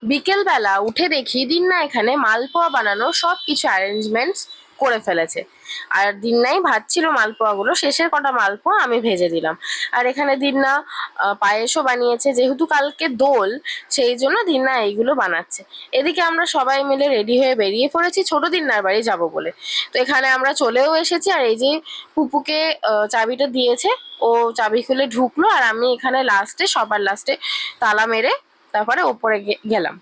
বিকেলবেলা উঠে দেখি দিন্না এখানে মালপোয়া বানানো সব কিছু অ্যারেঞ্জমেন্টস করে ফেলেছে। আর দিন্নাই ভাজছিল মালপোয়াগুলো, শেষের কটা মালপোয়া আমি ভেজে দিলাম। আর এখানে দিন্না পায়েসও বানিয়েছে, যেহেতু কালকে দোল সেই জন্য দিন্না এইগুলো বানাচ্ছে। এদিকে আমরা সবাই মিলে রেডি হয়ে বেরিয়ে পড়েছি ছোট দিন্নার বাড়ি যাব বলে। তো এখানে আমরা চলেও এসেছি, আর এই যে পুপুকে চাবিটা দিয়েছে, ও চাবি খুলে ঢুকলো, আর আমি এখানে লাস্টে, সবার লাস্টে তালা মেরে তারপরে ওপরে গেলাম।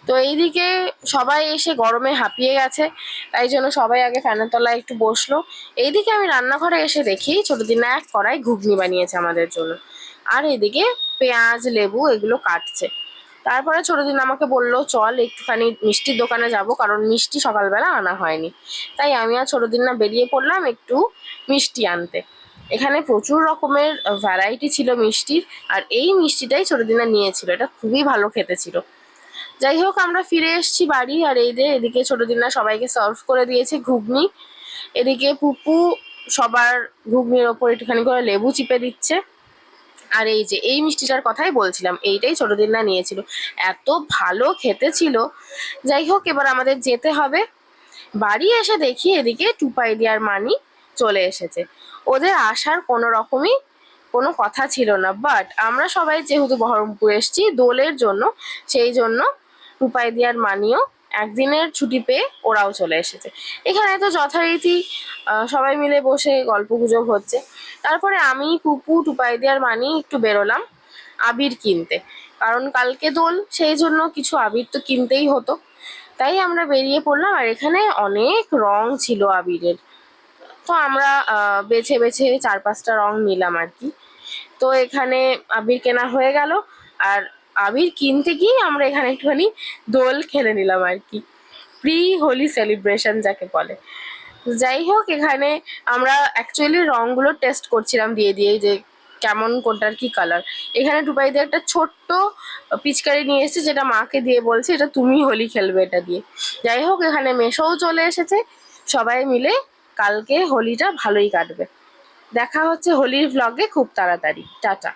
তো এইদিকে সবাই এসে গরমে হাঁপিয়ে গেছে, তাই জন্য সবাই আগে ফ্যানের তলায় একটু বসলো। এইদিকে আমি রান্নাঘরে এসে দেখি ছোট দিনা এক কড়াই ঘুগনি বানিয়েছে আমাদের জন্য, আর এদিকে পেঁয়াজ লেবু এগুলো কাটছে। তারপরে ছোট দিন আমাকে বললো চল একটুখানি মিষ্টির দোকানে যাব, কারণ মিষ্টি সকালবেলা আনা হয়নি। তাই আমি আর ছোট দিন না বেরিয়ে পড়লাম একটু মিষ্টি আনতে। এখানে প্রচুর রকমের ভ্যারাইটি ছিল মিষ্টির, আর এই মিষ্টিটাই ছোট দিনা নিয়েছিল, এটা খুবই ভালো খেতে ছিল। যাই হোক আমরা ফিরে এসেছি বাড়ি, আর এই যে এদিকে ছোট দিনা সবাইকে সার্ভ করে দিয়েছে ঘুগনি। এদিকে পুপু সবার ঘুগনির ওপর একটুখানি করে লেবু চিপে দিচ্ছে। আর এই যে এই মিষ্টিটার কথাই বলছিলাম, এইটাই ছোট দিনা নিয়েছিল, এত ভালো খেতে ছিল। যাই হোক এবার আমাদের যেতে হবে। বাড়ি এসে দেখি এদিকে টুপাইদি আর মানি চলে এসেছে। ওদের আসার কোনো রকমই কোনো কথা ছিল না, বাট আমরা সবাই যেহেতু বহরমপুর এসেছি দোলের জন্য, সেই জন্য টুপাইদি আর মানিও একদিনের ছুটি পেয়ে ওরাও চলে এসেছে। এখানে তো যথারীতি সবাই মিলে বসে গল্প গুজব হচ্ছে। তারপরে আমি পুপু টুপাইদি আর মানি একটু বেরোলাম আবির কিনতে, কারণ কালকে দোল সেই জন্য কিছু আবির তো কিনতেই হতো। তাই আমরা বেরিয়ে পড়লাম, আর এখানে অনেক রং ছিল আবিরের। তো আমরা বেছে বেছে 4-5টা রং নিলাম আর কি। তো এখানে আবির কেনা হয়ে গেল, আর আবির কিনতে গিয়ে আমরা এখানে একটুখানি দোল খেলে নিলাম আর কি, প্রি হোলি সেলিব্রেশন যাকে বলে। যাই হোক এখানে আমরা অ্যাকচুয়ালি রংগুলো টেস্ট করছিলাম দিয়ে দিয়ে, যে কেমন কোনটার কি কালার। এখানে টুপাইতে একটা ছোট্ট পিচকারি নিয়ে এসেছে, যেটা মাকে দিয়ে বলছে এটা তুমি হোলি খেলবে এটা দিয়ে। যাই হোক এখানে মেশোও চলে এসেছে, সবাই মিলে কালকে হোলিটা ভালোই কাটবে। দেখা হচ্ছে হোলির ভ্লগে খুব তাড়াতাড়ি। টাটা।